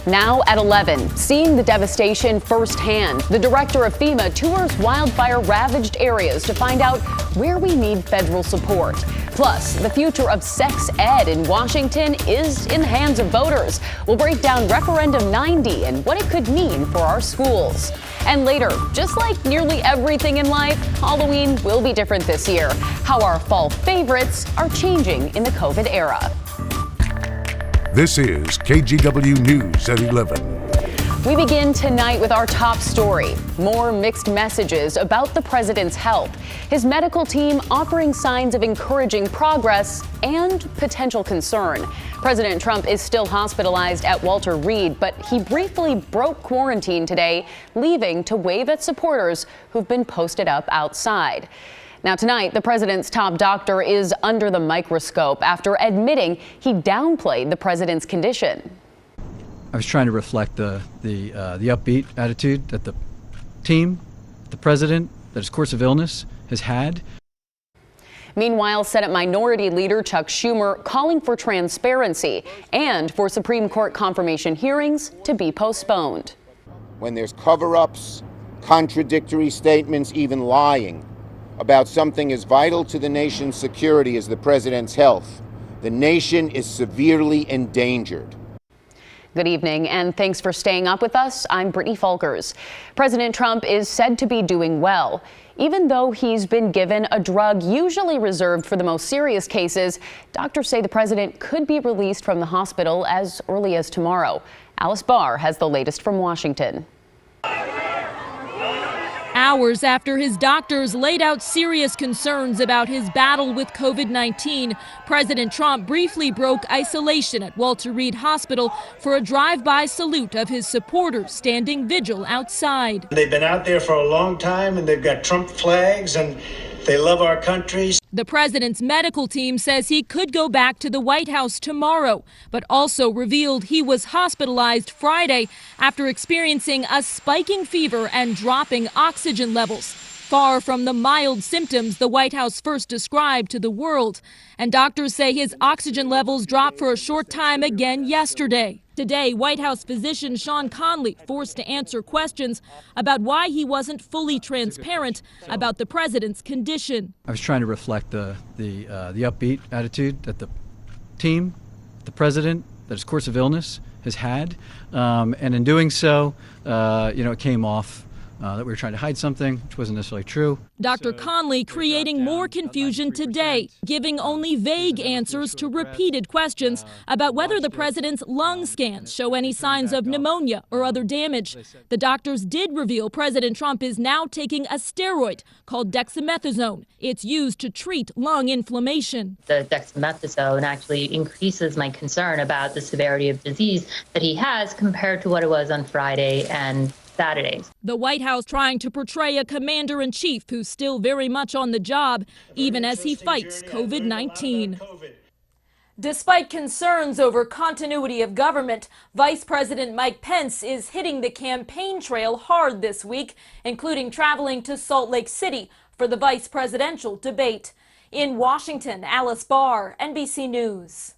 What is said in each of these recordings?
Now at 11, seeing the devastation firsthand, the director of FEMA tours wildfire-ravaged areas to find out where we need federal support. Plus, the future of sex ed in Washington is in the hands of voters. We'll break down Referendum 90 and what it could mean for our schools. And later, just like nearly everything in life, Halloween will be different this year. How our fall favorites are changing in the COVID era. This is KGW News at 11. We begin tonight with our top story. More mixed messages about the president's health. His medical team offering signs of encouraging progress and potential concern. President Trump is still hospitalized at Walter Reed, but he briefly broke quarantine today, leaving to wave at supporters who've been posted up outside. Now tonight, the president's top doctor is under the microscope after admitting he downplayed the president's condition. I was trying to reflect the upbeat attitude that the team, the president, that his course of illness has had. Meanwhile, Senate Minority Leader Chuck Schumer calling for transparency and for Supreme Court confirmation hearings to be postponed. When there's cover-ups, contradictory statements, even lying about something as vital to the nation's security as the president's health, the nation is severely endangered. Good evening, and thanks for staying up with us. I'm Brittany Folkers. President Trump is said to be doing well. Even though he's been given a drug usually reserved for the most serious cases, doctors say the president could be released from the hospital as early as tomorrow. Alice Barr has the latest from Washington. Hours after his doctors laid out serious concerns about his battle with COVID-19, President Trump briefly broke isolation at Walter Reed Hospital for a drive-by salute of his supporters standing vigil outside. They've been out there for a long time and they've got Trump flags and they love our country. The president's medical team says he could go back to the White House tomorrow, but also revealed he was hospitalized Friday after experiencing a spiking fever and dropping oxygen levels, far from the mild symptoms the White House first described to the world. And doctors say his oxygen levels dropped for a short time again yesterday. Today, White House physician Sean Conley forced to answer questions about why he wasn't fully transparent about the president's condition. I was trying to reflect the upbeat attitude that the team, the president, that his course of illness has had, and in doing so, it came off that we were trying to hide something, which wasn't necessarily true. Dr. Conley creating more confusion today, giving only vague answers to repeated questions about whether the president's lung scans show any signs of pneumonia or other damage. The doctors did reveal President Trump is now taking a steroid called dexamethasone. It's used to treat lung inflammation. The dexamethasone actually increases my concern about the severity of disease that he has compared to what it was on Friday and Saturdays. The White House trying to portray a commander-in-chief who's still very much on the job, even as he fights COVID-19. Despite concerns over continuity of government, Vice President Mike Pence is hitting the campaign trail hard this week, including traveling to Salt Lake City for the vice presidential debate. In Washington, Alice Barr, NBC News.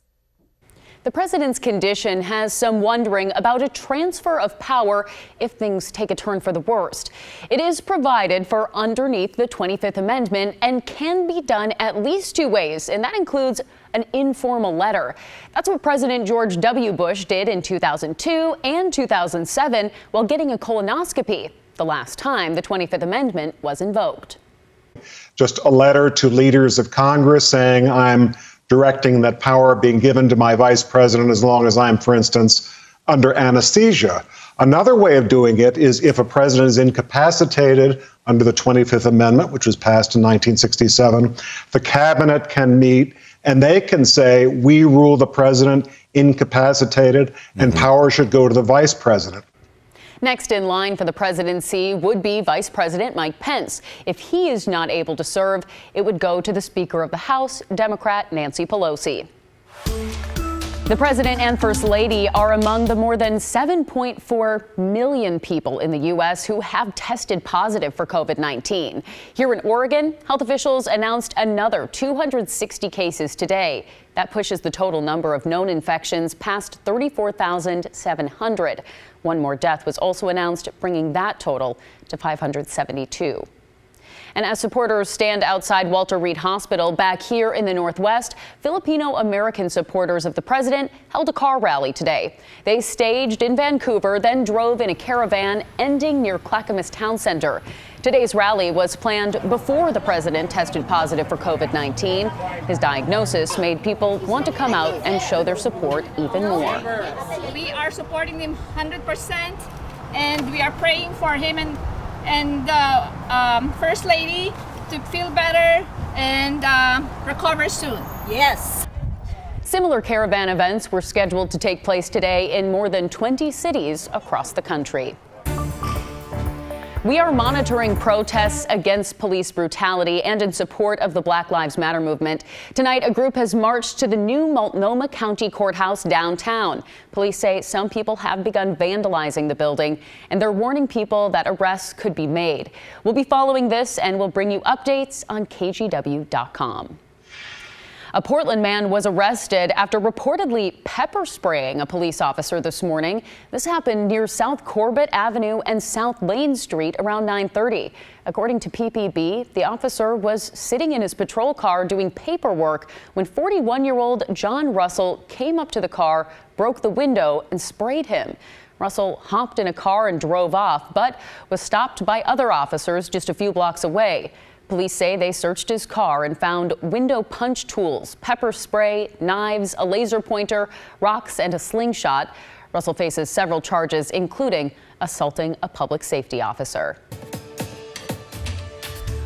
The president's condition has some wondering about a transfer of power if things take a turn for the worst. It is provided for underneath the 25th Amendment and can be done at least two ways, and that includes an informal letter. That's what President George W. Bush did in 2002 and 2007 while getting a colonoscopy, the last time the 25th Amendment was invoked. Just a letter to leaders of Congress saying I'm directing that power being given to my vice president as long as I'm, for instance, under anesthesia. Another way of doing it is if a president is incapacitated under the 25th Amendment, which was passed in 1967, the cabinet can meet and they can say, we rule the president incapacitated and power should go to the vice president. Next in line for the presidency would be Vice President Mike Pence. If he is not able to serve, it would go to the Speaker of the House, Democrat Nancy Pelosi. The president and first lady are among the more than 7.4 million people in the U.S. who have tested positive for COVID-19. Here in Oregon, health officials announced another 260 cases today. That pushes the total number of known infections past 34,700. One more death was also announced, bringing that total to 572. And as supporters stand outside Walter Reed Hospital back here in the Northwest, Filipino-American supporters of the president held a car rally today. They staged in Vancouver, then drove in a caravan, ending near Clackamas Town Center. Today's rally was planned before the president tested positive for COVID-19. His diagnosis made people want to come out and show their support even more. We are supporting him 100%, and we are praying for him and First Lady to feel better and recover soon. Yes. Similar caravan events were scheduled to take place today in more than 20 cities across the country. We are monitoring protests against police brutality and in support of the Black Lives Matter movement. Tonight, a group has marched to the new Multnomah County Courthouse downtown. Police say some people have begun vandalizing the building, and they're warning people that arrests could be made. We'll be following this, and we'll bring you updates on KGW.com. A Portland man was arrested after reportedly pepper spraying a police officer this morning. This happened near South Corbett Avenue and South Lane Street around 9:30. According to PPB, the officer was sitting in his patrol car doing paperwork when 41-year-old John Russell came up to the car, broke the window, and sprayed him. Russell hopped in a car and drove off, but was stopped by other officers just a few blocks away. Police say they searched his car and found window punch tools, pepper spray, knives, a laser pointer, rocks, and a slingshot. Russell faces several charges, including assaulting a public safety officer.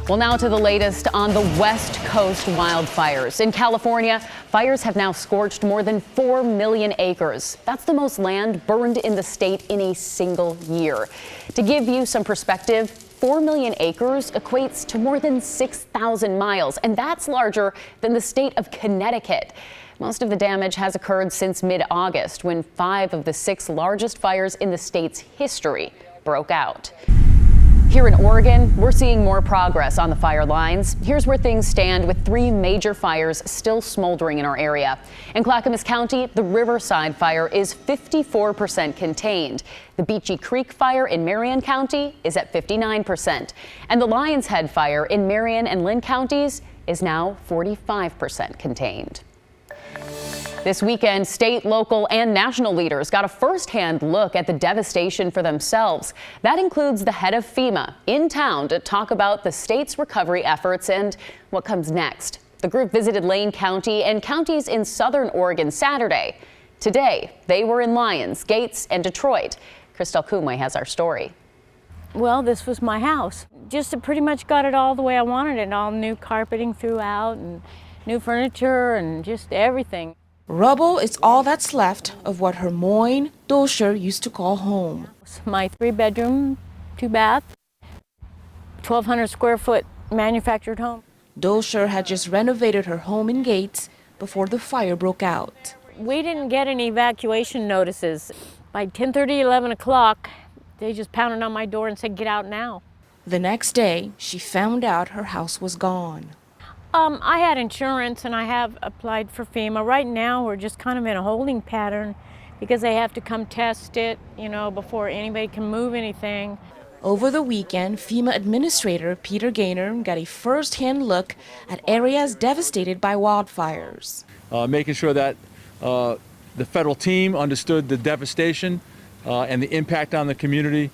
Well, now to the latest on the West Coast wildfires. In California, fires have now scorched more than 4 million acres. That's the most land burned in the state in a single year. To give you some perspective, 4 million acres equates to more than 6,000 miles, and that's larger than the state of Connecticut. Most of the damage has occurred since mid-August, when 5 of the 6 largest fires in the state's history broke out. Here in Oregon, we're seeing more progress on the fire lines. Here's where things stand with 3 major fires still smoldering in our area. In Clackamas County, the Riverside fire is 54% contained. The Beachy Creek fire in Marion County is at 59%. And the Lions Head fire in Marion and Lynn counties is now 45% contained. This weekend, state, local, and national leaders got a first-hand look at the devastation for themselves. That includes the head of FEMA in town to talk about the state's recovery efforts and what comes next. The group visited Lane County and counties in southern Oregon Saturday. Today, they were in Lyons, Gates, and Detroit. Christelle Kumwe has our story. Well, this was my house. Just pretty much got it all the way I wanted it. All new carpeting throughout and new furniture and just everything. Rubble is all that's left of what Hermoine Dolscher used to call home. My 3-bedroom, 2-bath, 1,200 square foot manufactured home. Dolscher had just renovated her home in Gates before the fire broke out. We didn't get any evacuation notices. By 10:30, 11 o'clock, they just pounded on my door and said, "Get out now." The next day, she found out her house was gone. I had insurance and I have applied for FEMA. Right now, we're just kind of in a holding pattern because they have to come test it, before anybody can move anything. Over the weekend, FEMA Administrator Peter Gaynor got a first-hand look at areas devastated by wildfires. Making sure that the federal team understood the devastation and the impact on the community.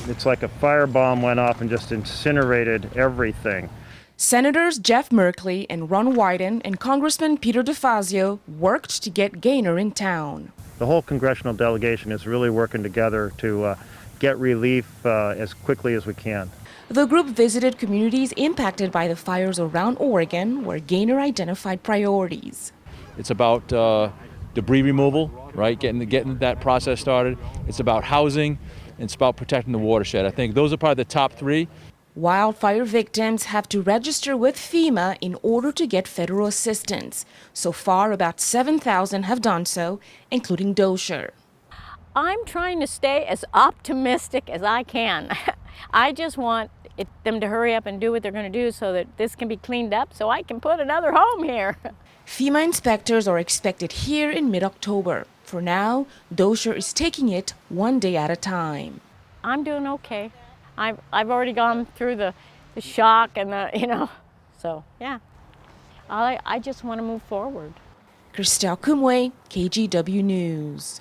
It's like a firebomb went off and just incinerated everything. Senators Jeff Merkley and Ron Wyden and Congressman Peter DeFazio worked to get Gaynor in town. The whole congressional delegation is really working together to get relief as quickly as we can. The group visited communities impacted by the fires around Oregon, where Gaynor identified priorities. It's about debris removal, right? Getting that process started. It's about housing. It's about protecting the watershed. I think those are probably the top 3. Wildfire victims have to register with FEMA in order to get federal assistance. So far, about 7,000 have done so, including Dosher. I'm trying to stay as optimistic as I can. I just want them to hurry up and do what they're going to do so that this can be cleaned up so I can put another home here. FEMA inspectors are expected here in mid-October. For now, Dosher is taking it one day at a time. I'm doing okay. I've already gone through the shock and so yeah. I just want to move forward. Christelle Kumwe, KGW News.